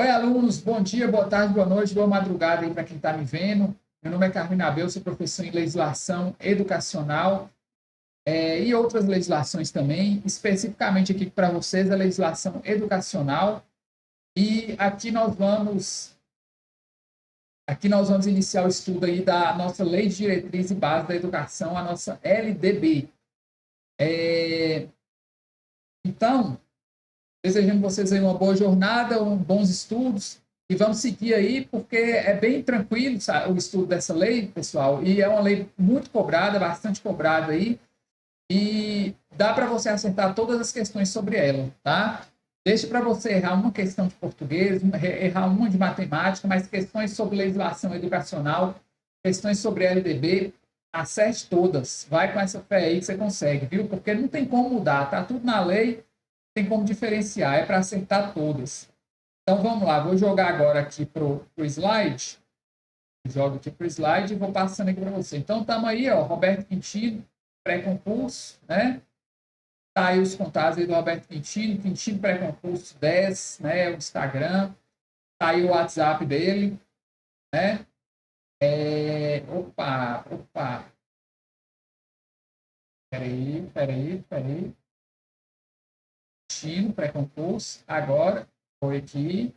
Oi, alunos, bom dia, boa tarde, boa noite, boa madrugada aí para quem está me vendo. Meu nome é Carmine Abel, sou professor em legislação educacional e outras legislações também, especificamente aqui para vocês a legislação educacional. E aqui nós vamos iniciar o estudo aí da nossa Lei de Diretriz e Base da Educação, a nossa LDB. Então, desejando vocês aí uma boa jornada, bons estudos, e vamos seguir aí, porque é bem tranquilo, sabe, o estudo dessa lei, pessoal, e é uma lei muito cobrada, bastante cobrada aí, e dá para você acertar todas as questões sobre ela, tá? Deixa para você errar uma questão de português, errar uma de matemática, mas questões sobre legislação educacional, questões sobre LDB, acerte todas. Vai com essa fé aí que você consegue, viu? Porque não tem como mudar, tá tudo na lei, tem como diferenciar, é para acertar todas. Então vamos lá, vou jogar agora aqui para o slide. Jogo aqui para o slide e vou passando aqui para você. Então estamos aí, ó, Roberto Quintino, pré-concurso, né? Tá aí os contatos aí do Roberto Quintino, Quintino pré-concurso 10, né? O Instagram, tá aí o WhatsApp dele, né? Opa. Peraí. Quintino pré-concurso, agora foi aqui.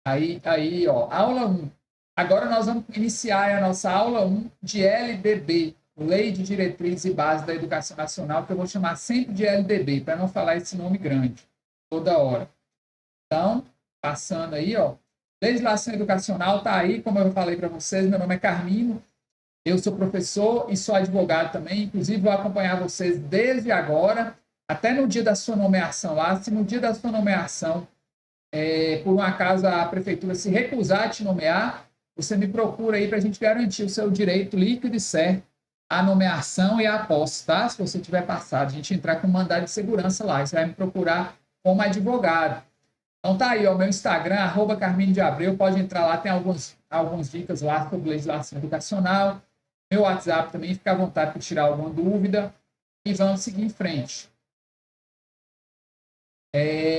Aí, ó, aula 1. Agora nós vamos iniciar a nossa aula 1 de LDB, Lei de Diretrizes e Bases da Educação Nacional, que eu vou chamar sempre de LDB, para não falar esse nome grande toda hora. Então, passando aí, ó, legislação educacional está aí, como eu falei para vocês, meu nome é Carmino, eu sou professor e sou advogado também, inclusive vou acompanhar vocês desde agora, até no dia da sua nomeação lá, se no dia da sua nomeação por um acaso a prefeitura se recusar a te nomear, você me procura aí para a gente garantir o seu direito líquido e certo à nomeação e à posse, tá? Se você tiver passado, a gente entrar com mandado de segurança lá, você vai me procurar como advogado. Então tá aí, ó, meu Instagram, @Carmine de Abreu, pode entrar lá, tem algumas dicas lá sobre legislação educacional, meu WhatsApp também, fica à vontade para tirar alguma dúvida e vamos seguir em frente.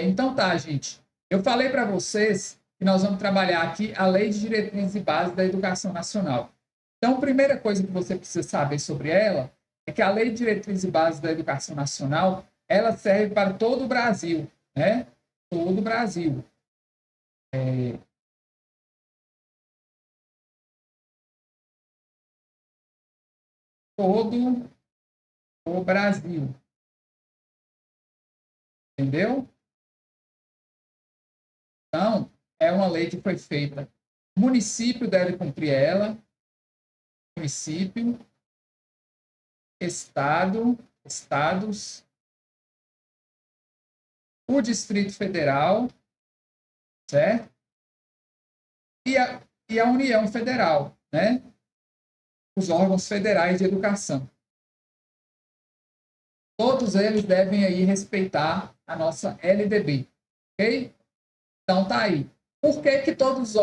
Então tá, gente. Eu falei para vocês que nós vamos trabalhar aqui a Lei de Diretrizes e Bases da Educação Nacional. Então, a primeira coisa que você precisa saber sobre ela é que a Lei de Diretrizes e Bases da Educação Nacional, ela serve para todo o Brasil, né? Todo o Brasil. Todo o Brasil. Entendeu? Então, é uma lei que foi feita. O município deve cumprir ela, município, estados, o Distrito Federal, certo? E a União Federal, né? Os órgãos federais de educação. Todos eles devem aí respeitar a nossa LDB, ok? Então tá aí. Por que todos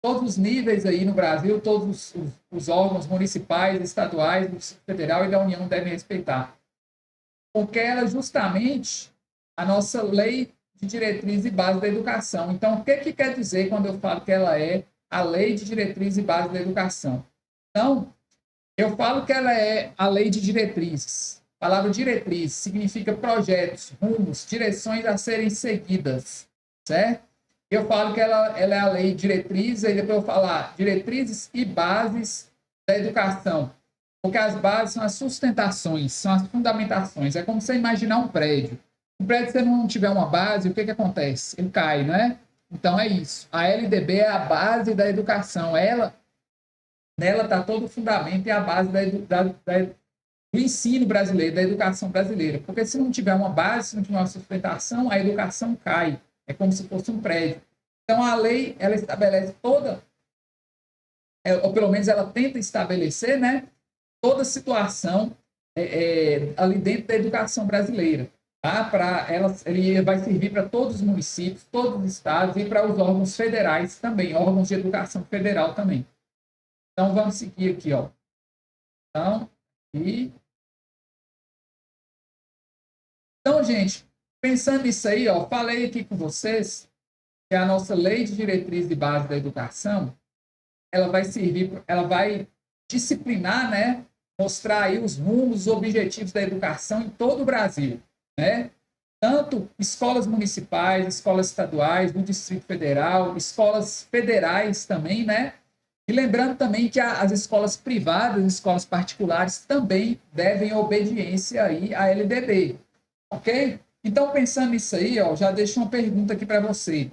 os níveis aí no Brasil, todos os órgãos municipais, estaduais, do federal e da União devem respeitar? Porque ela é justamente a nossa lei de diretriz e base da educação. Então, o que quer dizer quando eu falo que ela é a lei de diretriz e base da educação? Então, eu falo que ela é a lei de diretrizes. A palavra diretriz significa projetos, rumos, direções a serem seguidas, certo? Eu falo que ela é a lei de diretrizes, e depois eu falar diretrizes e bases da educação. Porque as bases são as sustentações, são as fundamentações. É como você imaginar um prédio. Um prédio, se não tiver uma base, o que acontece? Ele cai, não é? Então é isso. A LDB é a base da educação. Nela está todo o fundamento e a base do ensino brasileiro, da educação brasileira. Porque se não tiver uma base, se não tiver uma sustentação, a educação cai. É como se fosse um prédio. Então, a lei, ela estabelece ou pelo menos ela tenta estabelecer, né, toda situação ali dentro da educação brasileira. Tá? Ele vai servir para todos os municípios, todos os estados e para os órgãos federais também, órgãos de educação federal também. Então, vamos seguir aqui, ó. Então, gente, pensando nisso aí, ó, falei aqui com vocês que a nossa Lei de Diretriz de Base da Educação, ela vai servir, ela vai disciplinar, né, mostrar aí os rumos, os objetivos da educação em todo o Brasil, né? Tanto escolas municipais, escolas estaduais, do Distrito Federal, escolas federais também, né? E lembrando também que as escolas privadas, escolas particulares também devem obediência aí à LDB, ok? Então, pensando nisso aí, ó, já deixo uma pergunta aqui para você.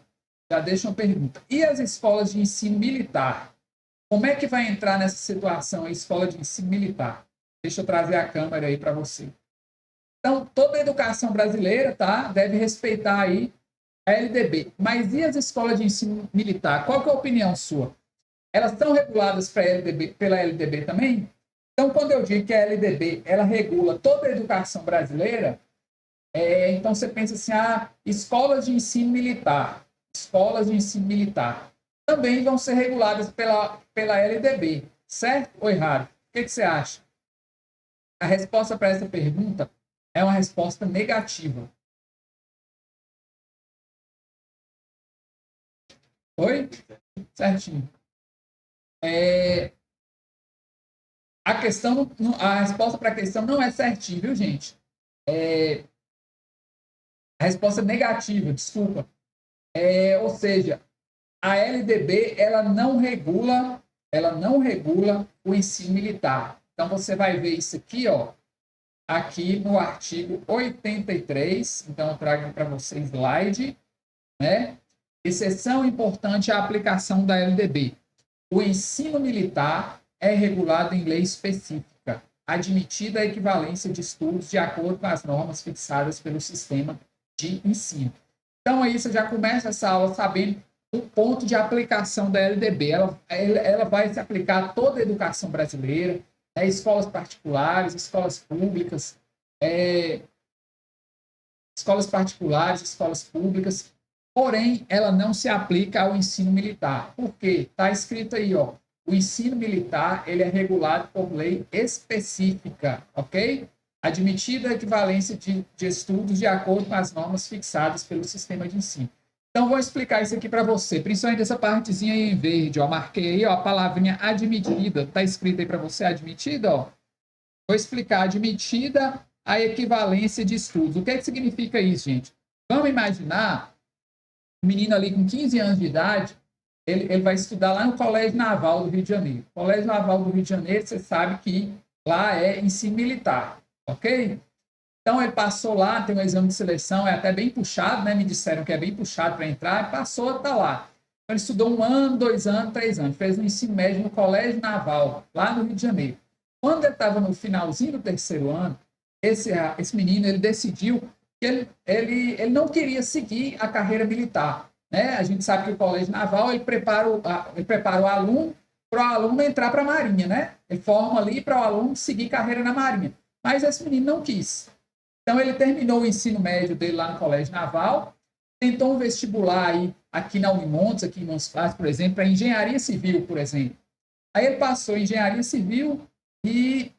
Já deixo uma pergunta. E as escolas de ensino militar? Como é que vai entrar nessa situação a escola de ensino militar? Deixa eu trazer a câmera aí para você. Então, toda a educação brasileira, tá, deve respeitar aí a LDB. Mas e as escolas de ensino militar? Qual que é a opinião sua? Elas são reguladas pela LDB também? Então, quando eu digo que a LDB ela regula toda a educação brasileira, então você pensa assim, escolas de ensino militar, também vão ser reguladas pela LDB, certo ou errado? O que você acha? A resposta para essa pergunta é uma resposta negativa. Oi? Certinho. A resposta para a questão não é certinha, viu, gente? A resposta é negativa, desculpa. Ou seja, a LDB ela não regula o ensino militar. Então você vai ver isso aqui, ó, aqui no artigo 83. Então eu trago para você slide, né? Exceção importante à aplicação da LDB. O ensino militar é regulado em lei específica, admitida a equivalência de estudos de acordo com as normas fixadas pelo sistema de ensino. Então, aí você já começa essa aula sabendo o ponto de aplicação da LDB. Ela vai se aplicar a toda a educação brasileira, escolas particulares, escolas públicas, porém, ela não se aplica ao ensino militar. Por quê? Está escrito aí, ó, o ensino militar ele é regulado por lei específica, ok? Admitida a equivalência de estudos de acordo com as normas fixadas pelo sistema de ensino. Então, vou explicar isso aqui para você, principalmente essa partezinha aí em verde, ó, marquei aí, ó, a palavrinha admitida, está escrito aí para você, admitida, ó. Vou explicar, admitida a equivalência de estudos. O que significa isso, gente? Vamos imaginar um menino ali com 15 anos de idade, ele vai estudar lá no Colégio Naval do Rio de Janeiro. O Colégio Naval do Rio de Janeiro, você sabe que lá é ensino militar, ok? Então, ele passou lá, tem um exame de seleção, é até bem puxado, né? Me disseram que é bem puxado para entrar, passou, está lá. Então, ele estudou 1 ano, 2 anos, 3 anos, fez um ensino médio no Colégio Naval, lá no Rio de Janeiro. Quando ele estava no finalzinho do 3º ano, esse menino, ele decidiu que ele não queria seguir a carreira militar, né? A gente sabe que o Colégio Naval, ele prepara o aluno para o aluno entrar para a Marinha, né? Ele forma ali para o aluno seguir carreira na Marinha. Mas esse menino não quis. Então, ele terminou o ensino médio dele lá no Colégio Naval, tentou um vestibular aí, aqui na Unimontes, aqui em Montes Claros, por exemplo, para engenharia civil, por exemplo. Aí ele passou em engenharia civil e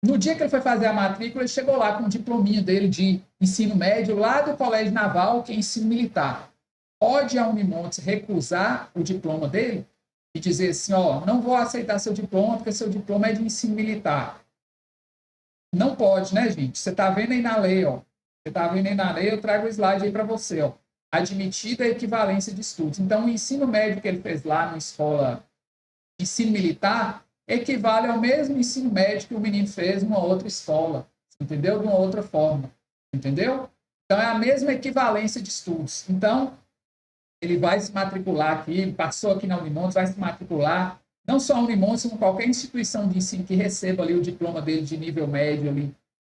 no dia que ele foi fazer a matrícula, ele chegou lá com um diplominho dele de ensino médio lá do Colégio Naval, que é ensino militar. Pode a Unimontes recusar o diploma dele e dizer assim, ó, não vou aceitar seu diploma porque seu diploma é de ensino militar. Não pode, né, gente? Você está vendo aí na lei, ó. Você está vendo aí na lei, eu trago o slide aí para você, ó. Admitida a equivalência de estudos. Então, o ensino médio que ele fez lá na escola de ensino militar equivale ao mesmo ensino médio que o menino fez numa outra escola, entendeu? De uma outra forma, entendeu? Então, é a mesma equivalência de estudos. Então, ele vai se matricular aqui, ele passou aqui na Unimontes, vai se matricular, não só a Unimontes, como qualquer instituição de ensino que receba ali o diploma dele de nível médio ali,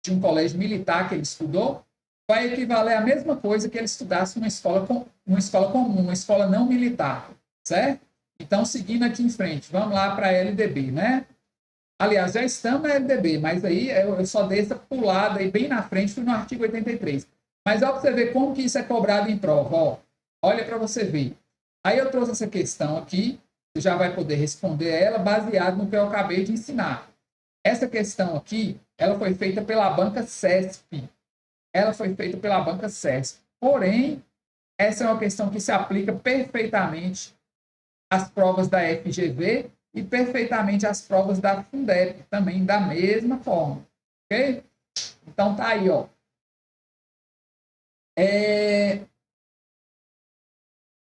de um colégio militar que ele estudou, vai equivaler à mesma coisa que ele estudasse numa escola comum, uma escola não militar, certo? Então, seguindo aqui em frente, vamos lá para a LDB, né? Aliás, já estamos na LDB, mas aí eu só dei essa pulada aí bem na frente, fui no artigo 83. Mas olha para você ver como que isso é cobrado em prova, ó. Olha para você ver. Aí eu trouxe essa questão aqui, você já vai poder responder ela baseado no que eu acabei de ensinar. Essa questão aqui, ela foi feita pela banca CESP. Porém, essa é uma questão que se aplica perfeitamente às provas da FGV e perfeitamente às provas da Fundeb, também da mesma forma, ok? Então, tá aí, ó.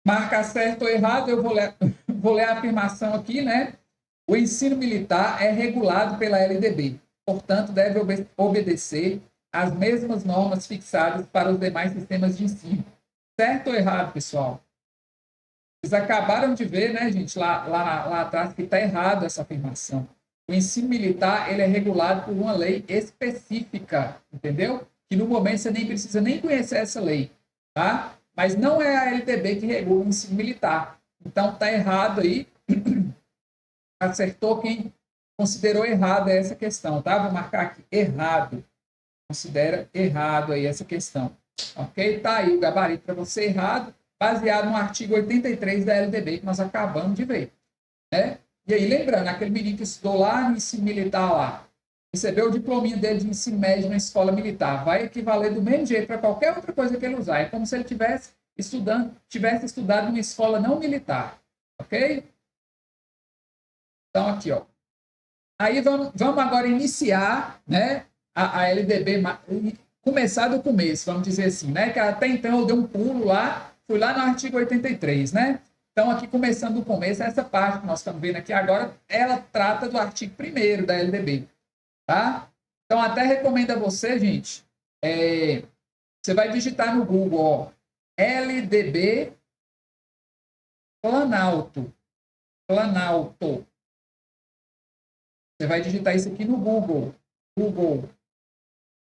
Marcar certo ou errado, eu vou ler a afirmação aqui, né? O ensino militar é regulado pela LDB, portanto, deve obedecer às mesmas normas fixadas para os demais sistemas de ensino. Certo ou errado, pessoal? Vocês acabaram de ver, né, gente, lá atrás, que está errado essa afirmação. O ensino militar ele é regulado por uma lei específica, entendeu? Que no momento você nem precisa nem conhecer essa lei, tá? Mas não é a LDB que regula o ensino militar. Então, está errado aí. Acertou quem considerou errada essa questão, tá? Vou marcar aqui, errado. Considera errado aí essa questão. Ok? Tá aí o gabarito para você errado, baseado no artigo 83 da LDB, que nós acabamos de ver. Né? E aí, lembrando, aquele menino que estudou lá no ensino militar lá, recebeu o diplominha dele de ensino médio na escola militar, vai equivaler do mesmo jeito para qualquer outra coisa que ele usar. É como se ele tivesse estudado numa escola não militar. Ok? Então, aqui, ó. Aí vamos agora iniciar, né, a LDB, começar do começo, vamos dizer assim, né, que até então eu dei um pulo lá, fui lá no artigo 83, né? Então, aqui começando do começo, essa parte que nós estamos vendo aqui agora, ela trata do artigo 1º da LDB, tá? Então, até recomendo a você, gente, você vai digitar no Google, ó, LDB Planalto. Você vai digitar isso aqui no Google.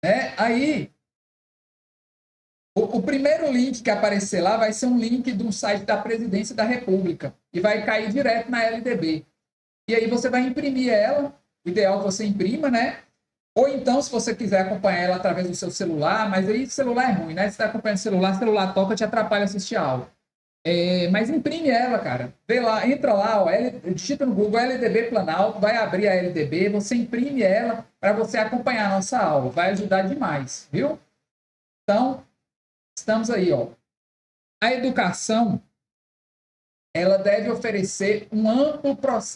Né? Aí, o primeiro link que aparecer lá vai ser um link do site da Presidência da República e vai cair direto na LDB. E aí você vai imprimir ela, o ideal é que você imprima, né? Ou então, se você quiser acompanhar ela através do seu celular, mas aí o celular é ruim, né? Se você está acompanhando o celular toca, te atrapalha assistir a aula. Mas imprime ela, cara. Vê lá, entra lá, ó, digita no Google LDB Planalto, vai abrir a LDB, você imprime ela para você acompanhar a nossa aula. Vai ajudar demais, viu? Então, estamos aí, ó. A educação, ela deve oferecer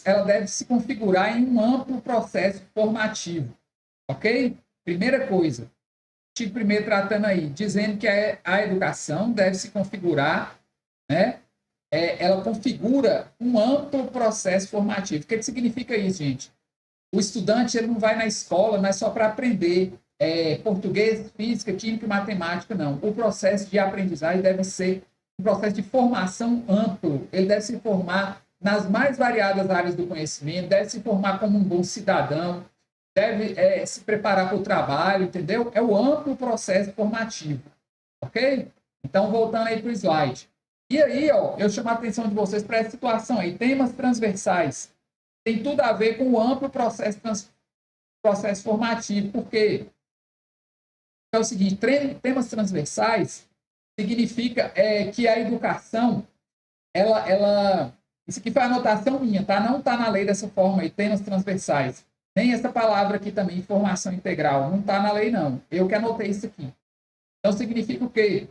ela deve se configurar em um amplo processo formativo, ok? Primeira coisa, artigo 1º tratando aí, dizendo que a educação deve se configurar, né? Ela configura um amplo processo formativo. O que significa isso, gente? O estudante ele não vai na escola, não é só para aprender português, física, química e matemática, não. O processo de aprendizagem deve ser um processo de formação amplo. Ele deve se formar nas mais variadas áreas do conhecimento, deve se formar como um bom cidadão, deve se preparar para o trabalho, entendeu? É o amplo processo formativo, ok? Então, voltando aí para o slide. E aí, ó, eu chamo a atenção de vocês para essa situação aí, temas transversais. Tem tudo a ver com o amplo processo formativo, porque é o seguinte, temas transversais significa que a educação, isso aqui foi a anotação minha, tá? Não está na lei dessa forma aí, temas transversais. Nem essa palavra aqui também, informação integral, não está na lei, não. Eu que anotei isso aqui. Então, significa o quê?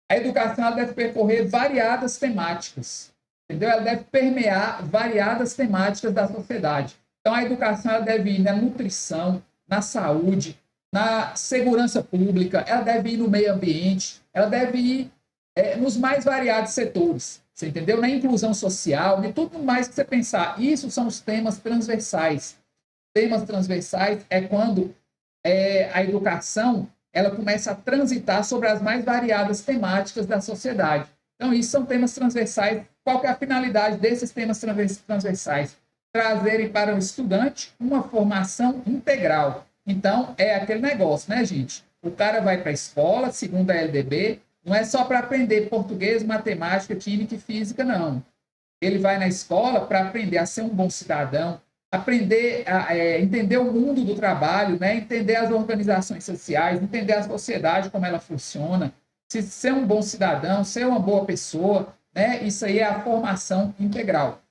A educação ela deve percorrer variadas temáticas, entendeu? Ela deve permear variadas temáticas da sociedade. Então, a educação ela deve ir na nutrição, na saúde, na segurança pública, ela deve ir no meio ambiente, ela deve ir nos mais variados setores, você entendeu? Na inclusão social, em tudo mais que você pensar. Isso são os temas transversais. Temas transversais é quando a educação ela começa a transitar sobre as mais variadas temáticas da sociedade. Então, isso são temas transversais. Qual que é a finalidade desses temas transversais? Trazerem para o estudante uma formação integral. Então, é aquele negócio, né, gente? O cara vai para a escola, segundo a LDB, não é só para aprender português, matemática, química e física, não. Ele vai na escola para aprender a ser um bom cidadão, aprender a entender o mundo do trabalho, né? Entender as organizações sociais, entender a sociedade, como ela funciona, ser um bom cidadão, ser uma boa pessoa, né? Isso aí é a formação integral.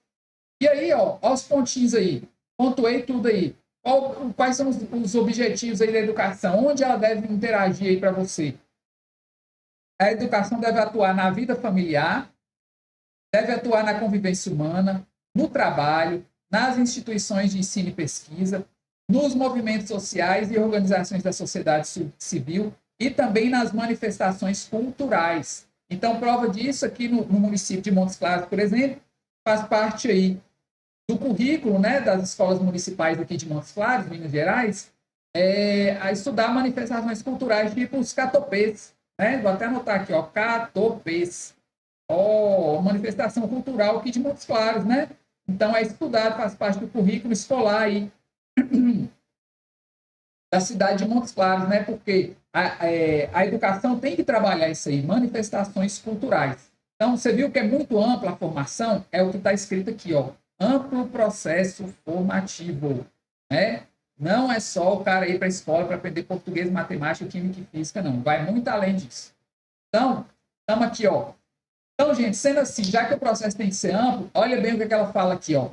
E aí, ó os pontinhos aí, pontuei tudo aí. Quais são os objetivos aí da educação? Onde ela deve interagir aí para você? A educação deve atuar na vida familiar, deve atuar na convivência humana, no trabalho, nas instituições de ensino e pesquisa, nos movimentos sociais e organizações da sociedade civil e também nas manifestações culturais. Então, prova disso aqui no município de Montes Claros, por exemplo, faz parte aí do currículo, né, das escolas municipais aqui de Montes Claros, Minas Gerais, a estudar manifestações culturais tipo os catopês, né? Vou até anotar aqui, ó, catopês, manifestação cultural aqui de Montes Claros, né? Então é estudado, faz parte do currículo escolar aí da cidade de Montes Claros, né? Porque a educação tem que trabalhar isso aí, manifestações culturais. Então, você viu que é muito ampla a formação? É o que está escrito aqui, ó. Amplo processo formativo, né? Não é só o cara ir para a escola para aprender português, matemática, química e física, não. Vai muito além disso. Então, estamos aqui, ó. Então, gente, sendo assim, já que o processo tem que ser amplo, olha bem o que ela fala aqui, ó.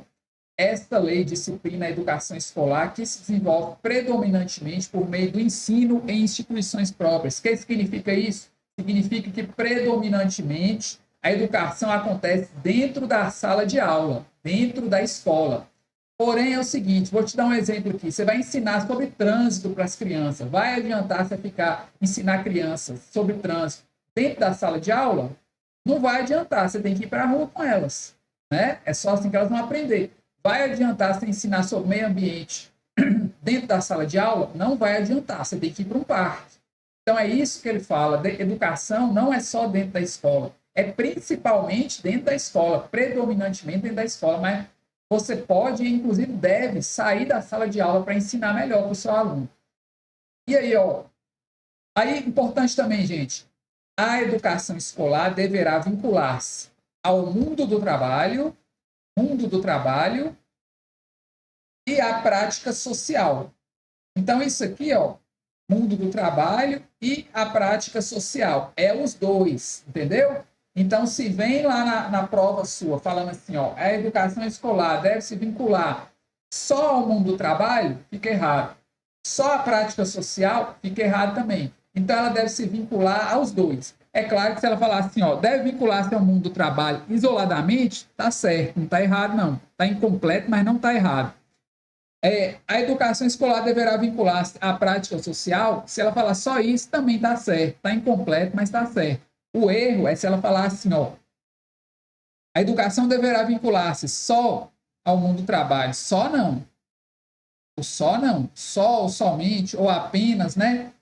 Esta lei disciplina a educação escolar que se desenvolve predominantemente por meio do ensino em instituições próprias. O que significa isso? Significa que predominantemente a educação acontece dentro da sala de aula, dentro da escola. Porém, é o seguinte, vou te dar um exemplo aqui. Você vai ensinar sobre trânsito para as crianças. Vai adiantar você ensinar crianças sobre trânsito dentro da sala de aula? Não vai adiantar, você tem que ir para a rua com elas. Né? É só assim que elas vão aprender. Vai adiantar você ensinar sobre meio ambiente dentro da sala de aula? Não vai adiantar, você tem que ir para um parque. Então, é isso que ele fala. Educação não é só dentro da escola. É principalmente dentro da escola, predominantemente dentro da escola, mas você pode, inclusive deve, sair da sala de aula para ensinar melhor para o seu aluno. E aí, ó. Aí, importante também, gente, a educação escolar deverá vincular-se ao mundo do trabalho e à prática social. Então, isso aqui, ó, mundo do trabalho e a prática social. É os dois, entendeu? Então, se vem lá na prova sua falando assim, ó, a educação escolar deve se vincular só ao mundo do trabalho, fica errado. Só a prática social, fica errado também. Então, ela deve se vincular aos dois. É claro que se ela falar assim, ó, deve vincular-se ao mundo do trabalho isoladamente, tá certo, não tá errado não. Tá incompleto, mas não tá errado. A educação escolar deverá vincular-se à prática social. Se ela falar só isso, também está certo. Está incompleto, mas está certo. O erro é se ela falar assim, ó, a educação deverá vincular-se só ao mundo do trabalho. Só não. O só não. Só ou somente, ou apenas, né?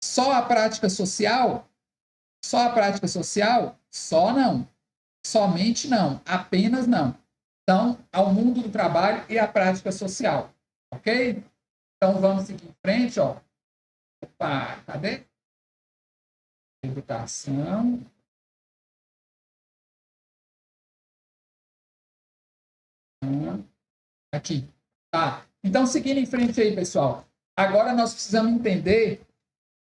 Só a prática social? Só a prática social? Só não. Somente não. Apenas não. Então, ao mundo do trabalho e à prática social. Ok? Então, vamos seguir em frente, ó. Opa, cadê? Educação. Aqui. Tá. Então, seguindo em frente aí, pessoal. Agora nós precisamos entender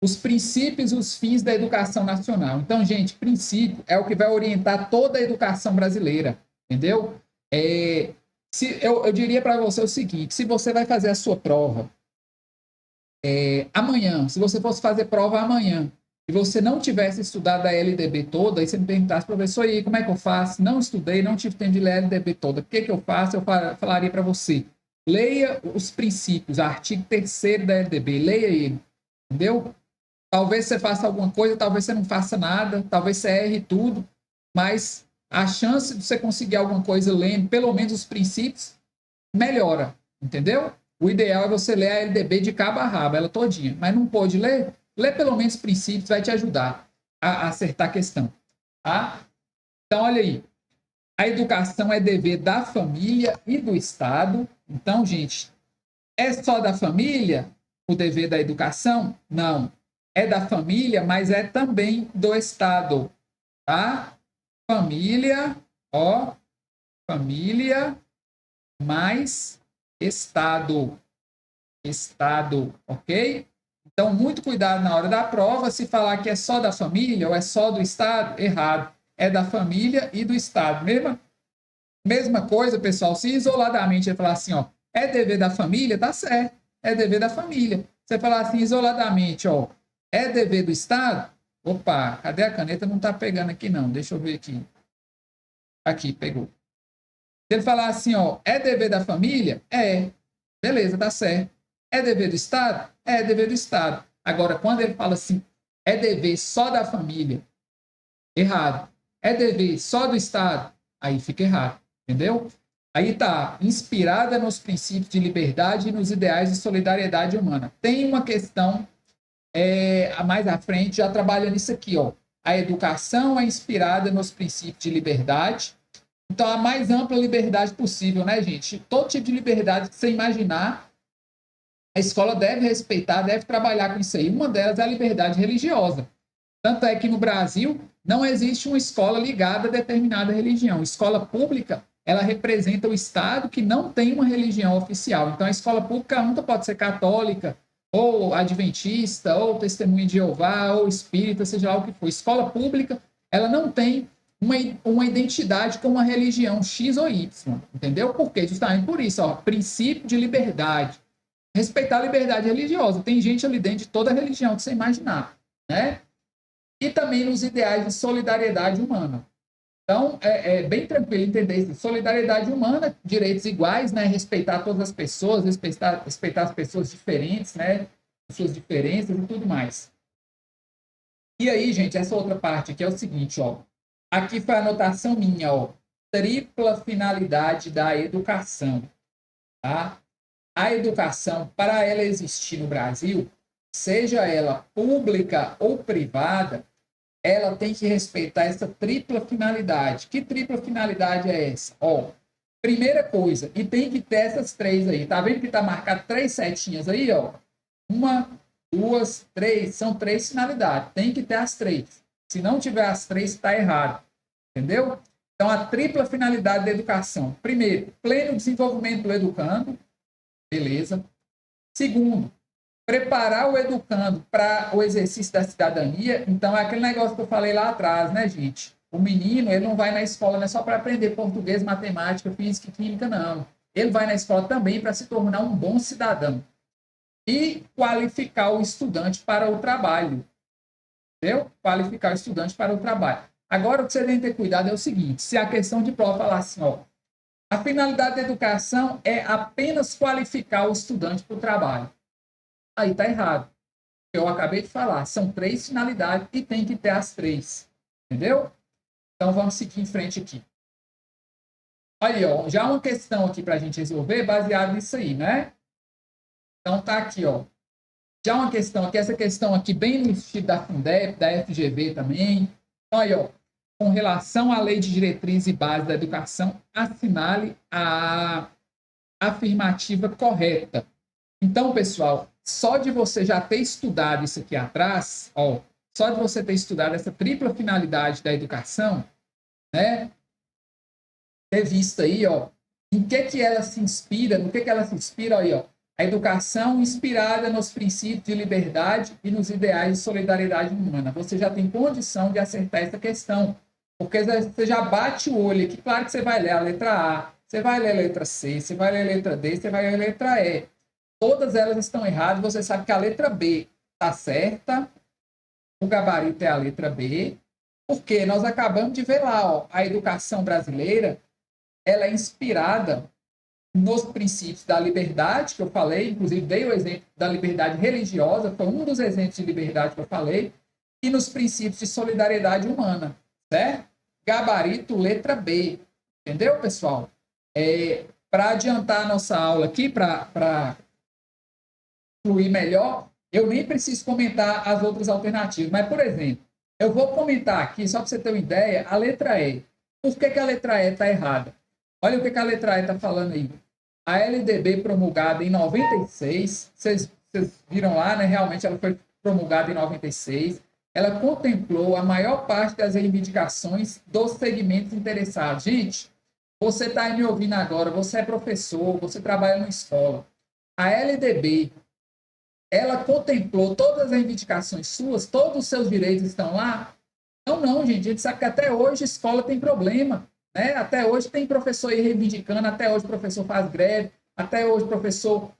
os princípios e os fins da educação nacional. Então, gente, princípio é o que vai orientar toda a educação brasileira. Entendeu? Eu diria para você o seguinte, se você vai fazer a sua prova amanhã, se você fosse fazer prova amanhã, e você não tivesse estudado a LDB toda, e você me perguntasse, professor, e aí, como é que eu faço? Não estudei, não tive tempo de ler a LDB toda. O que eu faço? Eu falaria para você, leia os princípios, artigo 3º da LDB, leia ele, entendeu? Talvez você faça alguma coisa, talvez você não faça nada, talvez você erre tudo, mas a chance de você conseguir alguma coisa lendo, pelo menos os princípios, melhora, entendeu? O ideal é você ler a LDB de cabo a rabo, ela todinha, mas não pode ler? Lê pelo menos os princípios, vai te ajudar a acertar a questão. Tá? Então, olha aí. A educação é dever da família e do Estado. Então, gente, é só da família o dever da educação? Não. É da família, mas é também do Estado. Tá? Família, ó, família mais Estado. Estado, ok? Então, muito cuidado na hora da prova. Se falar que é só da família ou é só do Estado, errado. É da família e do Estado. Mesma coisa, pessoal, se isoladamente ele falar assim, ó, é dever da família, tá certo. É dever da família. Você falar assim, isoladamente, ó, é dever do Estado, Opa, cadê a caneta? Não está pegando aqui, não. Deixa eu ver aqui. Aqui, pegou. Se ele falar assim, ó, é dever da família? É. Beleza, tá certo. É dever do Estado? É dever do Estado. Agora, quando ele fala assim, é dever só da família? Errado. É dever só do Estado? Aí fica errado. Entendeu? Aí tá, inspirada nos princípios de liberdade e nos ideais de solidariedade humana. Tem uma questão mais à frente, já trabalha nisso aqui, ó. A educação é inspirada nos princípios de liberdade. Então, a mais ampla liberdade possível, né, gente? Todo tipo de liberdade que você imaginar, a escola deve respeitar, deve trabalhar com isso aí. Uma delas é a liberdade religiosa. Tanto é que no Brasil não existe uma escola ligada a determinada religião. Escola pública, ela representa o Estado que não tem uma religião oficial. Então, a escola pública nunca pode ser católica, ou adventista, ou testemunha de Jeová, ou espírita, seja lá o que for. Escola pública, ela não tem uma identidade com uma religião X ou Y, entendeu? Por quê? Justamente por isso, ó, princípio de liberdade. Respeitar a liberdade religiosa. Tem gente ali dentro de toda a religião que você imaginar, né? E também nos ideais de solidariedade humana. Então, é bem tranquilo entender isso. Solidariedade humana, direitos iguais, né? Respeitar todas as pessoas, respeitar as pessoas diferentes, né? Suas diferenças e tudo mais. E aí, gente, essa outra parte aqui é o seguinte, ó. Aqui foi a anotação minha, ó. Tripla finalidade da educação, tá? A educação, para ela existir no Brasil, seja ela pública ou privada, ela tem que respeitar essa tripla finalidade. Que tripla finalidade é essa? Ó, primeira coisa, e tem que ter essas três aí. Tá vendo que tá marcado 3 setinhas aí, ó? 1, 2, 3, são 3 finalidades. Tem que ter as 3. Se não tiver as 3, está errado. Entendeu? Então, a tripla finalidade da educação. Primeiro, pleno desenvolvimento do educando. Beleza. Segundo, preparar o educando para o exercício da cidadania. Então, é aquele negócio que eu falei lá atrás, né, gente? O menino, ele não vai na escola não é só para aprender português, matemática, física e química, não. Ele vai na escola também para se tornar um bom cidadão. E qualificar o estudante para o trabalho. Entendeu? Qualificar o estudante para o trabalho. Agora, o que você tem que ter cuidado é o seguinte, se a questão de prova falar assim, ó, a finalidade da educação é apenas qualificar o estudante para o trabalho. Aí está errado. Eu acabei de falar, são 3 finalidades e tem que ter as 3. Entendeu? Então, vamos seguir em frente aqui. Aí, ó, já uma questão aqui para a gente resolver baseada nisso aí, né? Então, tá aqui, ó. Já uma questão aqui, essa questão aqui bem no estilo da Fundeb, da FGV também. Então, aí, ó, com relação à Lei de Diretriz e Base da Educação, assinale a afirmativa correta. Então, pessoal, só de você já ter estudado isso aqui atrás, ó, só de você ter estudado essa tripla finalidade da educação, né? Ter visto aí, ó, em que ela se inspira, no que ela se inspira, aí, ó, a educação inspirada nos princípios de liberdade e nos ideais de solidariedade humana. Você já tem condição de acertar essa questão, porque você já bate o olho aqui, claro que você vai ler a letra A, você vai ler a letra C, você vai ler a letra D, você vai ler a letra E. Todas elas estão erradas, você sabe que a letra B está certa, o gabarito é a letra B, porque nós acabamos de ver lá, ó, a educação brasileira, ela é inspirada nos princípios da liberdade, que eu falei, inclusive dei o exemplo da liberdade religiosa, foi um dos exemplos de liberdade que eu falei, e nos princípios de solidariedade humana, certo? Gabarito, letra B, entendeu, pessoal? Para adiantar a nossa aula aqui, para fluir melhor, eu nem preciso comentar as outras alternativas, mas, por exemplo, eu vou comentar aqui, só para você ter uma ideia, a letra E. Por que a letra E está errada? Olha o que a letra E está falando aí. A LDB promulgada em 96, vocês viram lá, né? Realmente ela foi promulgada em 96. Ela contemplou a maior parte das reivindicações dos segmentos interessados. Gente, você está aí me ouvindo agora, você é professor, você trabalha numa escola. A LDB, ela contemplou todas as reivindicações suas, todos os seus direitos estão lá? Não, gente. A gente sabe que até hoje a escola tem problema. Né? Até hoje tem professor aí reivindicando, até hoje o professor faz greve, até hoje o professor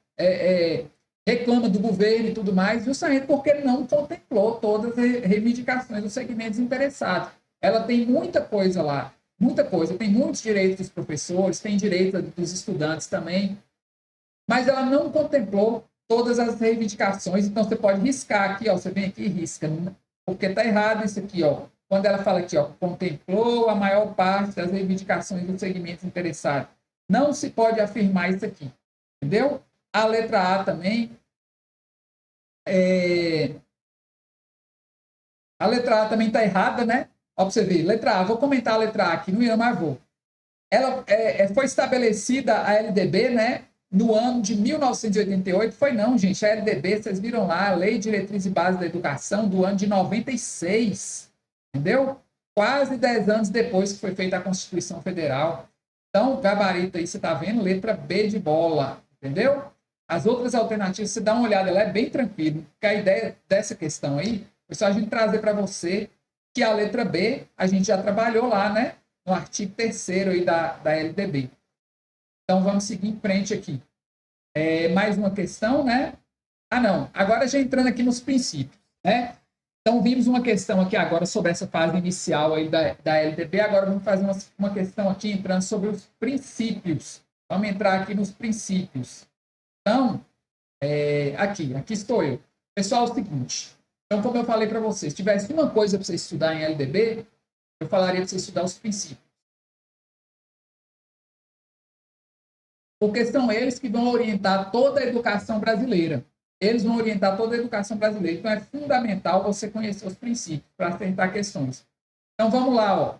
reclama do governo e tudo mais, justamente porque não contemplou todas as reivindicações dos segmentos interessados. Ela tem muita coisa lá, muita coisa, tem muitos direitos dos professores, tem direito dos estudantes também, mas ela não contemplou todas as reivindicações, então você pode riscar aqui, ó, você vem aqui e risca, porque está errado isso aqui, ó. Quando ela fala aqui, ó, contemplou a maior parte das reivindicações dos segmentos interessados. Não se pode afirmar isso aqui, entendeu? A letra A também. A letra A também está errada, né? Ó, para você ver, letra A, vou comentar a letra A aqui, não ia, mas vou. Ela foi estabelecida a LDB, né? No ano de 1988, foi não, gente, a LDB, vocês viram lá, a Lei de Diretriz e Base da Educação, do ano de 96, entendeu? Quase 10 anos depois que foi feita a Constituição Federal. Então, gabarito aí, você está vendo, letra B de bola, entendeu? As outras alternativas, você dá uma olhada, ela é bem tranquila, porque a ideia dessa questão aí foi só a gente trazer para você que a letra B, a gente já trabalhou lá, né? No artigo 3º aí da LDB. Então, vamos seguir em frente aqui. Mais uma questão, né? Ah, não. Agora já entrando aqui nos princípios, né? Então, vimos uma questão aqui agora sobre essa fase inicial aí da LDB. Agora vamos fazer uma questão aqui entrando sobre os princípios. Vamos entrar aqui nos princípios. Então, aqui estou eu. Pessoal, é o seguinte. Então, como eu falei para vocês, se tivesse uma coisa para você estudar em LDB, eu falaria para você estudar os princípios. Porque são eles que vão orientar toda a educação brasileira. Eles vão orientar toda a educação brasileira. Então, é fundamental você conhecer os princípios para acertar questões. Então, vamos lá. Ó.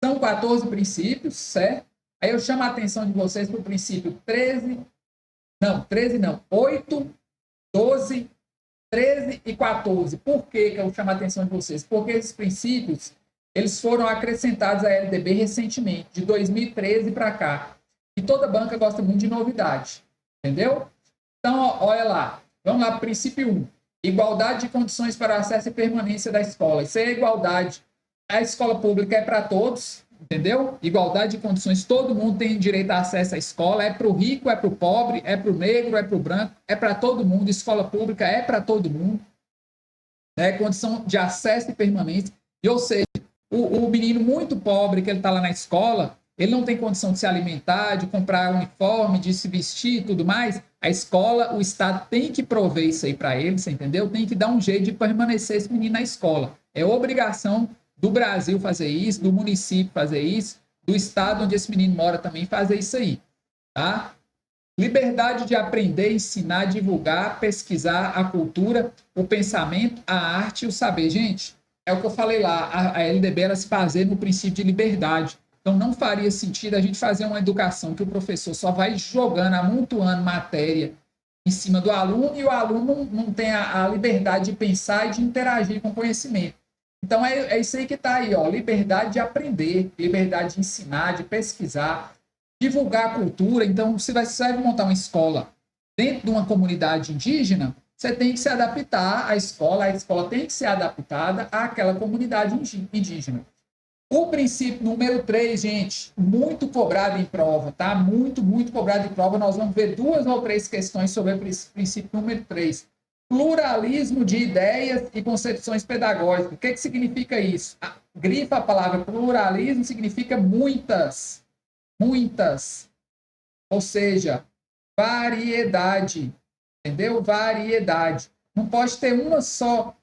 São 14 princípios, certo? Aí eu chamo a atenção de vocês para o princípio 13 não, 8, 12, 13 e 14. Por que eu chamo a atenção de vocês? Porque esses princípios, eles foram acrescentados à LDB recentemente, de 2013 para cá. E toda banca gosta muito de novidade, entendeu? Então, olha lá, vamos lá, princípio 1. Igualdade de condições para o acesso e permanência da escola. Isso é igualdade. A escola pública é para todos, entendeu? Igualdade de condições, todo mundo tem direito a acesso à escola, é para o rico, é para o pobre, é para o negro, é para o branco, é para todo mundo, escola pública é para todo mundo, né? Condição de acesso e permanência, e, ou seja, o menino muito pobre que ele está lá na escola, ele não tem condição de se alimentar, de comprar uniforme, de se vestir e tudo mais, a escola, o Estado tem que prover isso aí para ele, você entendeu? Tem que dar um jeito de permanecer esse menino na escola, é obrigação do Brasil fazer isso, do município fazer isso, do estado onde esse menino mora também fazer isso aí, tá? Liberdade de aprender, ensinar, divulgar, pesquisar a cultura, o pensamento, a arte e o saber. Gente, é o que eu falei lá, a LDB ela se baseia no princípio de liberdade. Então, não faria sentido a gente fazer uma educação que o professor só vai jogando, amontoando matéria em cima do aluno e o aluno não tem a liberdade de pensar e de interagir com o conhecimento. Então, é isso aí que está aí, ó, liberdade de aprender, liberdade de ensinar, de pesquisar, divulgar a cultura. Então, se você vai montar uma escola dentro de uma comunidade indígena, você tem que se adaptar à escola, a escola tem que ser adaptada àquela comunidade indígena. O princípio número 3, gente, muito cobrado em prova, tá? Muito, muito cobrado em prova. Nós vamos ver 2 ou 3 questões sobre o princípio número 3. Pluralismo de ideias e concepções pedagógicas. O que significa isso? Grifa a palavra pluralismo, significa muitas. Muitas. Ou seja, variedade. Entendeu? Variedade. Não pode ter uma só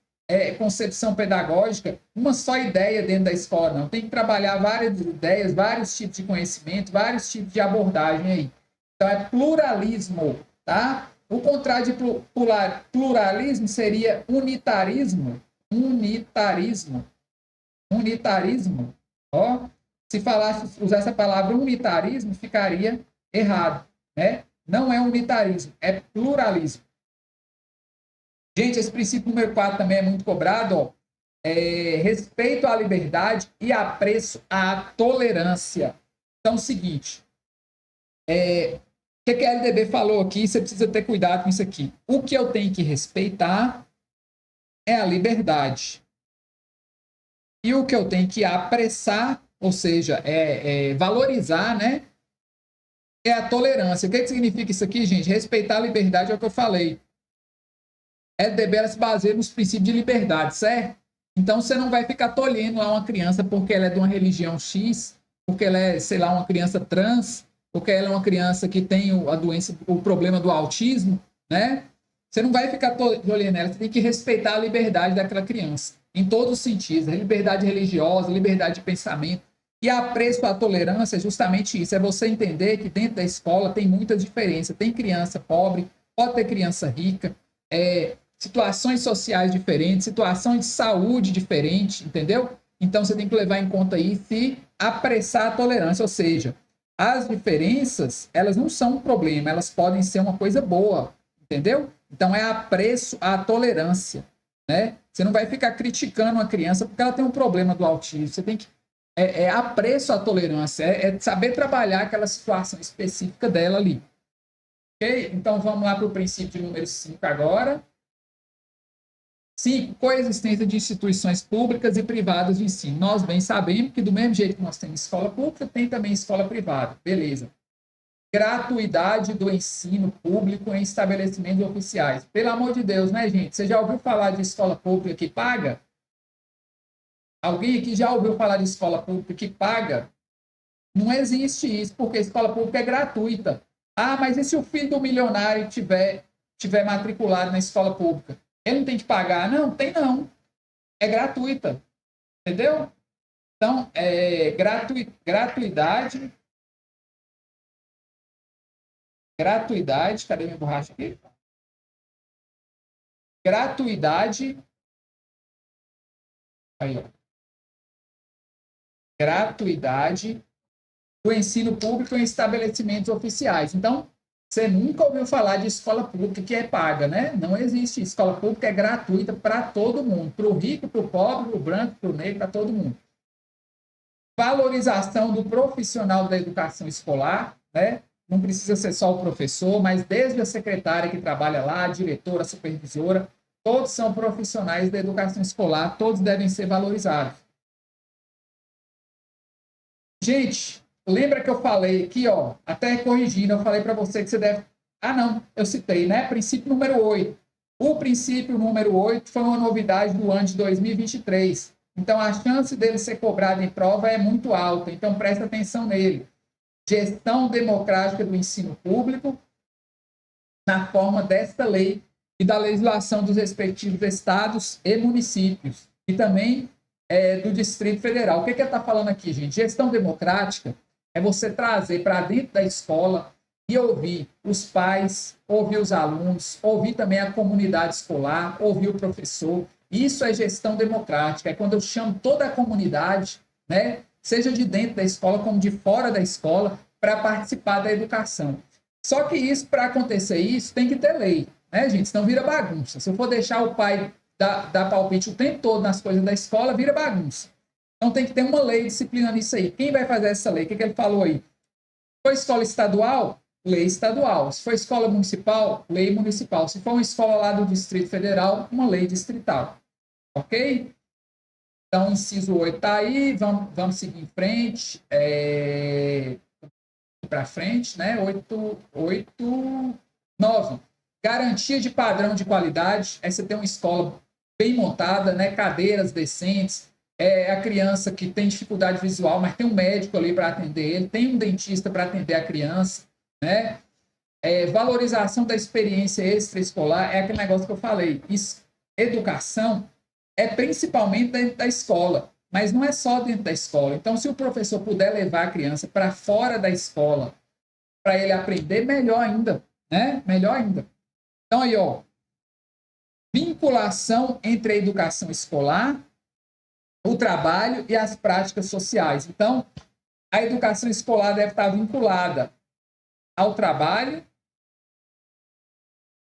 concepção pedagógica, uma só ideia dentro da escola, não. Tem que trabalhar várias ideias, vários tipos de conhecimento, vários tipos de abordagem aí. Então, é pluralismo, tá? O contrário de pluralismo seria unitarismo. Unitarismo. Unitarismo. Ó, se falasse, usasse a palavra unitarismo, ficaria errado, né? Não é unitarismo, é pluralismo. Gente, esse princípio número 4 também é muito cobrado, ó. Respeito à liberdade e apreço à tolerância. Então, é o seguinte, o que a LDB falou aqui, você precisa ter cuidado com isso aqui. O que eu tenho que respeitar é a liberdade. E o que eu tenho que apressar, ou seja, valorizar, né? é a tolerância. O que significa isso aqui, gente? Respeitar a liberdade é o que eu falei. LDB ela se baseia nos princípios de liberdade, certo? Então você não vai ficar tolhendo lá uma criança porque ela é de uma religião X, porque ela é, sei lá, uma criança trans, porque ela é uma criança que tem a doença, o problema do autismo, né? Você não vai ficar tolhendo ela, você tem que respeitar a liberdade daquela criança, em todos os sentidos, a liberdade religiosa, a liberdade de pensamento. E apreço à tolerância é justamente isso, é você entender que dentro da escola tem muita diferença. Tem criança pobre, pode ter criança rica, situações sociais diferentes, situações de saúde diferentes, entendeu? Então você tem que levar em conta isso e apressar a tolerância, ou seja, as diferenças, elas não são um problema, elas podem ser uma coisa boa, entendeu? Então é apreço à tolerância, né? Você não vai ficar criticando uma criança porque ela tem um problema do autismo, você tem que apreço à tolerância, é saber trabalhar aquela situação específica dela ali. Ok? Então vamos lá para o princípio de número 5 agora. 5. Coexistência de instituições públicas e privadas de ensino. Nós bem sabemos que do mesmo jeito que nós temos escola pública, tem também escola privada. Beleza. Gratuidade do ensino público em estabelecimentos oficiais. Pelo amor de Deus, né, gente? Você já ouviu falar de escola pública que paga? Alguém aqui já ouviu falar de escola pública que paga? Não existe isso, porque a escola pública é gratuita. Ah, mas e se o filho do milionário tiver matriculado na escola pública? Ele não tem que pagar? Não, tem não. É gratuita. Entendeu? Então, gratuidade. Gratuidade. Cadê minha borracha aqui? Gratuidade. Aí, ó. Gratuidade do ensino público em estabelecimentos oficiais. Então, você nunca ouviu falar de escola pública que é paga, né? Não existe. Escola pública é gratuita para todo mundo. Para o rico, para o pobre, para o branco, para o negro, para todo mundo. Valorização do profissional da educação escolar, né? Não precisa ser só o professor, mas desde a secretária que trabalha lá, a diretora, a supervisora, todos são profissionais da educação escolar, todos devem ser valorizados. Gente, lembra que eu falei aqui, ó, até corrigindo, eu falei para você que você deve... Ah, não, eu citei, né? Princípio número 8. O princípio número 8 foi uma novidade do ano de 2023. Então, a chance dele ser cobrado em prova é muito alta. Então, presta atenção nele. Gestão democrática do ensino público na forma desta lei e da legislação dos respectivos estados e municípios. E também do Distrito Federal. O que ele está falando aqui, gente? Gestão democrática é você trazer para dentro da escola e ouvir os pais, ouvir os alunos, ouvir também a comunidade escolar, ouvir o professor. Isso é gestão democrática. É quando eu chamo toda a comunidade, né, seja de dentro da escola como de fora da escola, para participar da educação. Só que isso, para acontecer isso, tem que ter lei, né, gente? Senão vira bagunça. Se eu for deixar o pai dar palpite o tempo todo nas coisas da escola, vira bagunça. Então tem que ter uma lei disciplinando isso aí. Quem vai fazer essa lei? O que ele falou aí? Se for escola estadual, lei estadual. Se for escola municipal, lei municipal. Se for uma escola lá do Distrito Federal, uma lei distrital. Ok? Então, inciso 8 está aí. Vamos seguir em frente. Para frente, né? 9. Garantia de padrão de qualidade. Aí você tem uma escola bem montada, né? Cadeiras decentes, a criança que tem dificuldade visual, mas tem um médico ali para atender ele, tem um dentista para atender a criança, né? Valorização da experiência extraescolar, é aquele negócio que eu falei. Educação é principalmente dentro da escola, mas não é só dentro da escola. Então, se o professor puder levar a criança para fora da escola, para ele aprender, melhor ainda, né? Melhor ainda. Então, aí, ó, vinculação entre a educação escolar, o trabalho e as práticas sociais. Então, a educação escolar deve estar vinculada ao trabalho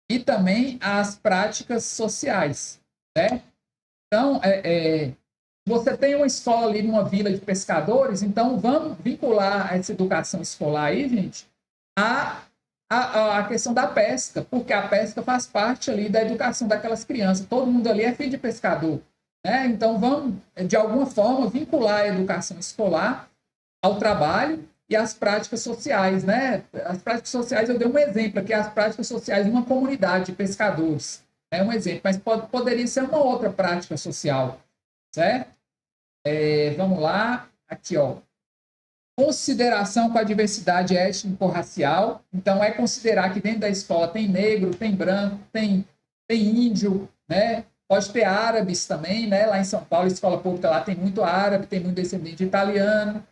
e também às práticas sociais, né? Então, você tem uma escola ali numa vila de pescadores, então vamos vincular essa educação escolar aí, gente, a questão da pesca, porque a pesca faz parte ali da educação daquelas crianças. Todo mundo ali é filho de pescador, Então, vamos, de alguma forma, vincular a educação escolar ao trabalho e as práticas sociais, né? As práticas sociais, eu dei um exemplo aqui, as práticas sociais de uma comunidade de pescadores. É um exemplo, mas poderia ser uma outra prática social, certo? Vamos lá, aqui, ó. Consideração com a diversidade étnico-racial. Então, é considerar que dentro da escola tem negro, tem branco, tem índio, né? Pode ter árabes também, né? Lá em São Paulo, a escola pública lá tem muito árabe, tem muito descendente de italiano.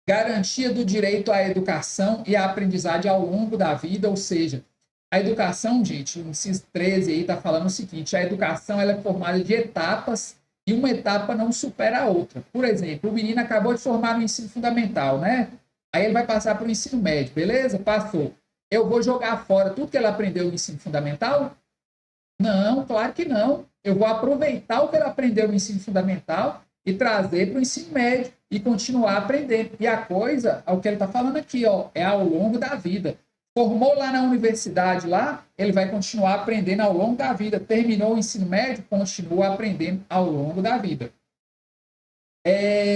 Garantia do direito à educação e à aprendizagem ao longo da vida, ou seja, a educação, gente, o inciso 13 aí está falando o seguinte, a educação ela é formada de etapas e uma etapa não supera a outra. Por exemplo, o menino acabou de formar no ensino fundamental, né? Aí ele vai passar para o ensino médio, beleza? Passou. Eu vou jogar fora tudo que ele aprendeu no ensino fundamental? Não, claro que não. Eu vou aproveitar o que ele aprendeu no ensino fundamental e trazer para o ensino médio e continuar aprendendo. E a coisa, é o que ele está falando aqui, ó, é ao longo da vida. Formou lá na universidade, lá, ele vai continuar aprendendo ao longo da vida. Terminou o ensino médio, continua aprendendo ao longo da vida.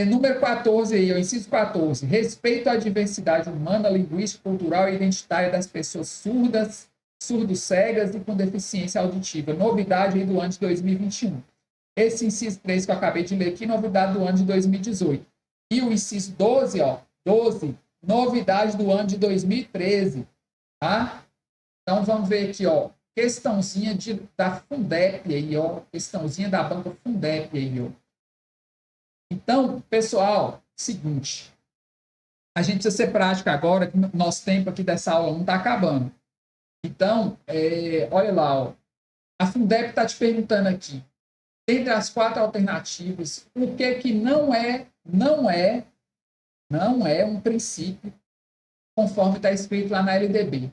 Número 14 aí, o inciso 14. Respeito à diversidade humana, linguística, cultural e identitária das pessoas surdas, surdo-cegas e com deficiência auditiva. Novidade aí do ano de 2021. Esse inciso 3 que eu acabei de ler aqui, novidade do ano de 2018. E o inciso 12, ó, 12, novidade do ano de 2013. Tá? Então, vamos ver aqui, ó, questãozinha da Fundep aí, ó, questãozinha da banca Fundep aí, ó. Então, pessoal, seguinte, a gente precisa ser prático agora, que o nosso tempo aqui dessa aula não está acabando. Então, olha lá, ó, a Fundep está te perguntando aqui, entre as 4 alternativas, o que não é um princípio, conforme está escrito lá na LDB.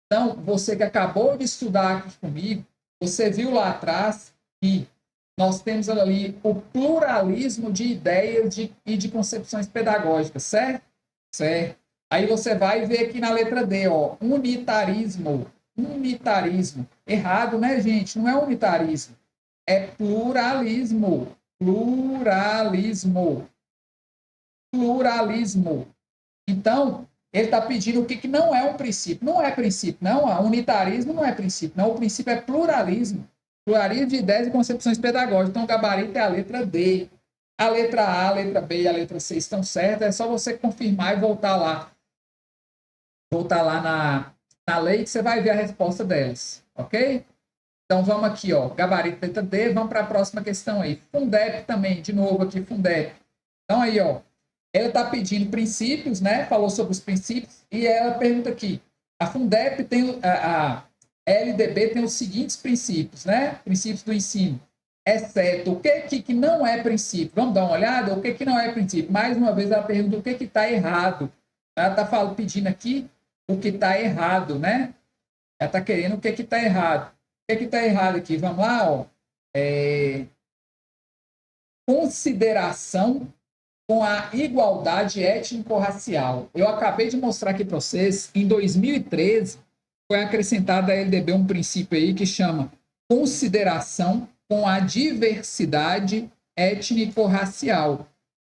Então, você que acabou de estudar aqui comigo, você viu lá atrás que nós temos ali o pluralismo de ideias e de concepções pedagógicas, certo? Certo. Aí você vai ver aqui na letra D, ó, unitarismo. Unitarismo. Errado, né, gente? Não é unitarismo. É pluralismo. Pluralismo. Pluralismo. Então, ele está pedindo o que não é um princípio. Não é princípio, não. O unitarismo não é princípio, não. O princípio é pluralismo. Pluralismo de ideias e concepções pedagógicas. Então, o gabarito é a letra D. A letra A, a letra B e a letra C estão certas. É só você confirmar e voltar lá. Voltar lá na lei que você vai ver a resposta delas. Ok? Então, vamos aqui, ó. Gabarito letra D. Vamos para a próxima questão aí. Fundep também, de novo aqui, Fundep. Então, aí, ó. Ela está pedindo princípios, né? Falou sobre os princípios. E ela pergunta aqui. A Fundep tem... A LDB tem os seguintes princípios, né? Princípios do ensino. Exceto o que não é princípio. Vamos dar uma olhada? O que não é princípio? Mais uma vez, ela pergunta o que está errado. Ela está pedindo aqui o que está errado, né? Ela está querendo o que está errado. O que está errado aqui? Vamos lá, ó. Consideração com a igualdade étnico-racial. Eu acabei de mostrar aqui para vocês, em 2013, foi acrescentado à LDB um princípio aí que chama consideração com a diversidade étnico-racial.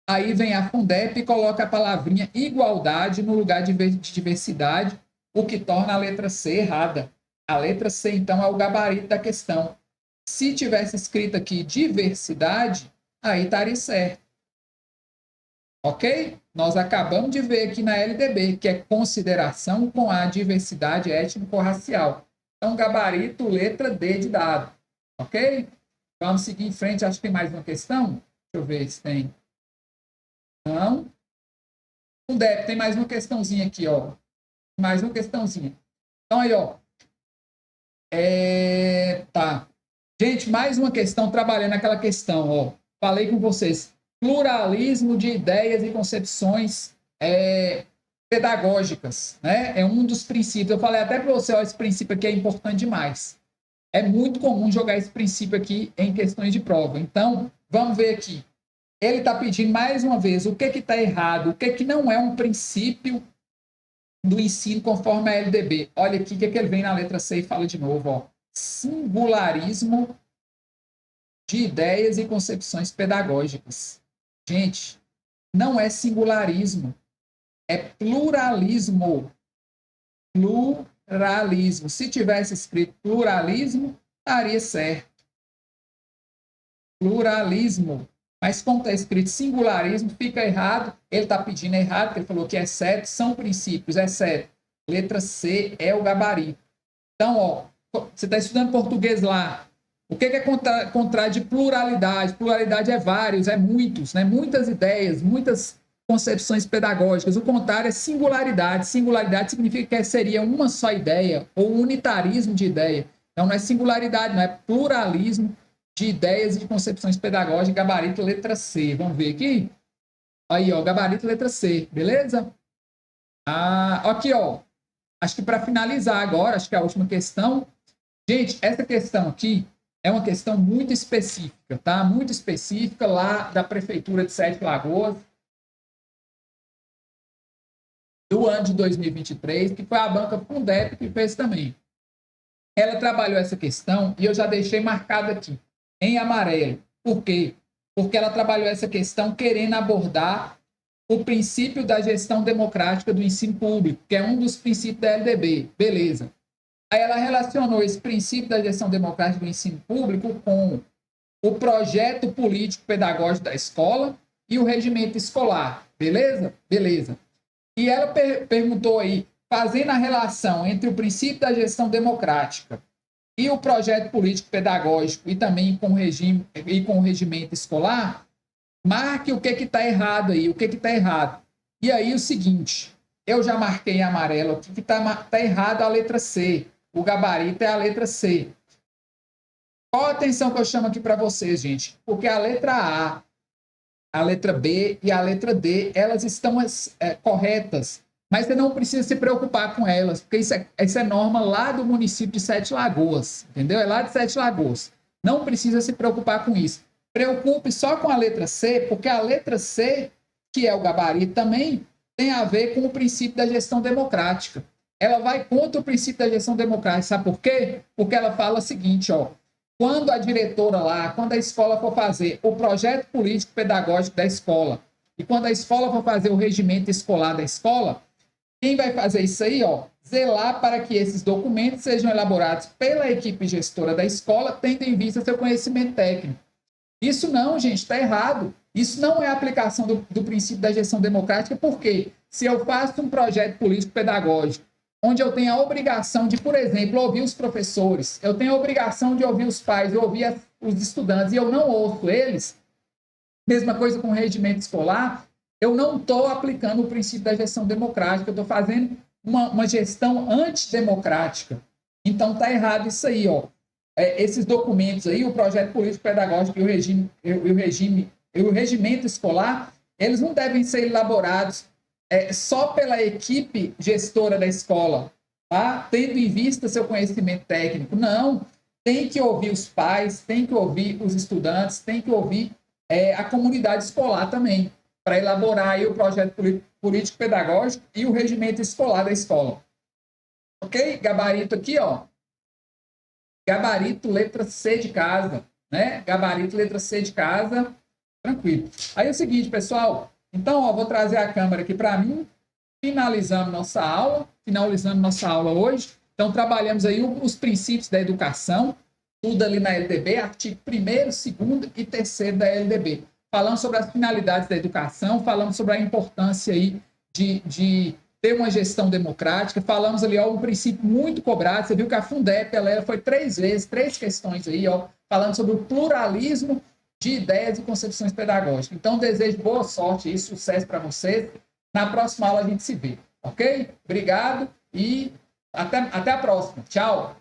Aí vem a Fundep e coloca a palavrinha igualdade no lugar de diversidade, o que torna a letra C errada. A letra C, então, é o gabarito da questão. Se tivesse escrito aqui diversidade, aí estaria certo. Ok? Nós acabamos de ver aqui na LDB, que é consideração com a diversidade étnico-racial. Então, gabarito, letra D de dado. Ok? Vamos seguir em frente. Acho que tem mais uma questão. Deixa eu ver se tem. Não. Fundep, tem mais uma questãozinha aqui, ó. Mais uma questãozinha. Então, aí, ó. Tá. Gente, mais uma questão, trabalhando aquela questão, ó. Falei com vocês. Pluralismo de ideias e concepções pedagógicas, né? É um dos princípios. Eu falei até para você, ó, esse princípio aqui é importante demais. É muito comum jogar esse princípio aqui em questões de prova. Então, vamos ver aqui. Ele está pedindo mais uma vez o que está errado, o que não é um princípio do ensino conforme a LDB. Olha aqui o que ele vem na letra C e fala de novo, ó. Singularismo de ideias e concepções pedagógicas. Gente, não é singularismo, é pluralismo. Pluralismo. Se tivesse escrito pluralismo, estaria certo. Pluralismo. Mas como está escrito singularismo, fica errado. Ele está pedindo errado, porque ele falou que exceto são princípios, exceto. Letra C é o gabarito. Então, ó, você está estudando português lá. O que é contrário de pluralidade? Pluralidade é vários, é muitos, né? Muitas ideias, muitas concepções pedagógicas. O contrário é singularidade. Singularidade significa que seria uma só ideia, ou unitarismo de ideia. Então, não é singularidade, não é pluralismo de ideias e de concepções pedagógicas, gabarito letra C. Vamos ver aqui? Aí, ó, gabarito letra C, beleza? Aqui, ó. Acho que para finalizar agora, acho que é a última questão. Gente, essa questão aqui é uma questão muito específica, tá? Muito específica lá da Prefeitura de Sete Lagoas, do ano de 2023, que foi a banca Fundep que fez também. Ela trabalhou essa questão e eu já deixei marcado aqui, em amarelo. Por quê? Porque ela trabalhou essa questão querendo abordar o princípio da gestão democrática do ensino público, que é um dos princípios da LDB. Beleza. Aí ela relacionou esse princípio da gestão democrática do ensino público com o projeto político-pedagógico da escola e o regimento escolar. Beleza? Beleza. E ela perguntou aí, fazendo a relação entre o princípio da gestão democrática e o projeto político-pedagógico e também com o regimento escolar, marque o que está errado aí, o que está errado. E aí o seguinte, eu já marquei em amarelo aqui que está errado a letra C. O gabarito é a letra C. Qual a atenção que eu chamo aqui para vocês, gente? Porque a letra A letra B e a letra D, elas estão corretas, mas você não precisa se preocupar com elas, porque isso é norma lá do município de Sete Lagoas, entendeu? É lá de Sete Lagoas. Não precisa se preocupar com isso. Preocupe só com a letra C, porque a letra C, que é o gabarito também, tem a ver com o princípio da gestão democrática. Ela vai contra o princípio da gestão democrática. Sabe por quê? Porque ela fala o seguinte, ó, quando a diretora lá, quando a escola for fazer o projeto político-pedagógico da escola e quando a escola for fazer o regimento escolar da escola, quem vai fazer isso aí, ó, zelar para que esses documentos sejam elaborados pela equipe gestora da escola, tendo em vista seu conhecimento técnico. Isso não, gente, está errado. Isso não é a aplicação do princípio da gestão democrática, porque se eu faço um projeto político-pedagógico onde eu tenho a obrigação de, por exemplo, ouvir os professores, eu tenho a obrigação de ouvir os pais, ouvir os estudantes, e eu não ouço eles, mesma coisa com o regimento escolar, eu não estou aplicando o princípio da gestão democrática, eu estou fazendo uma gestão antidemocrática. Então, está errado isso aí, ó. Esses documentos aí, o projeto político-pedagógico e o regimento escolar, eles não devem ser elaborados só pela equipe gestora da escola, tá? Tendo em vista seu conhecimento técnico. Não, tem que ouvir os pais, tem que ouvir os estudantes, tem que ouvir a comunidade escolar também, para elaborar aí o projeto político-pedagógico e o regimento escolar da escola. Ok? Gabarito aqui, ó. Gabarito, letra C de casa, né? Gabarito, letra C de casa, tranquilo. Aí é o seguinte, pessoal, então, ó, vou trazer a câmera aqui para mim, finalizando nossa aula hoje. Então, trabalhamos aí os princípios da educação, tudo ali na LDB, artigo 1º, 2º e 3º da LDB. Falamos sobre as finalidades da educação, falamos sobre a importância aí de ter uma gestão democrática, falamos ali, ó, um princípio muito cobrado, você viu que a Fundep, ela foi 3 vezes, 3 questões aí, ó, falando sobre o pluralismo de ideias e concepções pedagógicas. Então, desejo boa sorte e sucesso para vocês. Na próxima aula a gente se vê, ok? Obrigado e até a próxima. Tchau!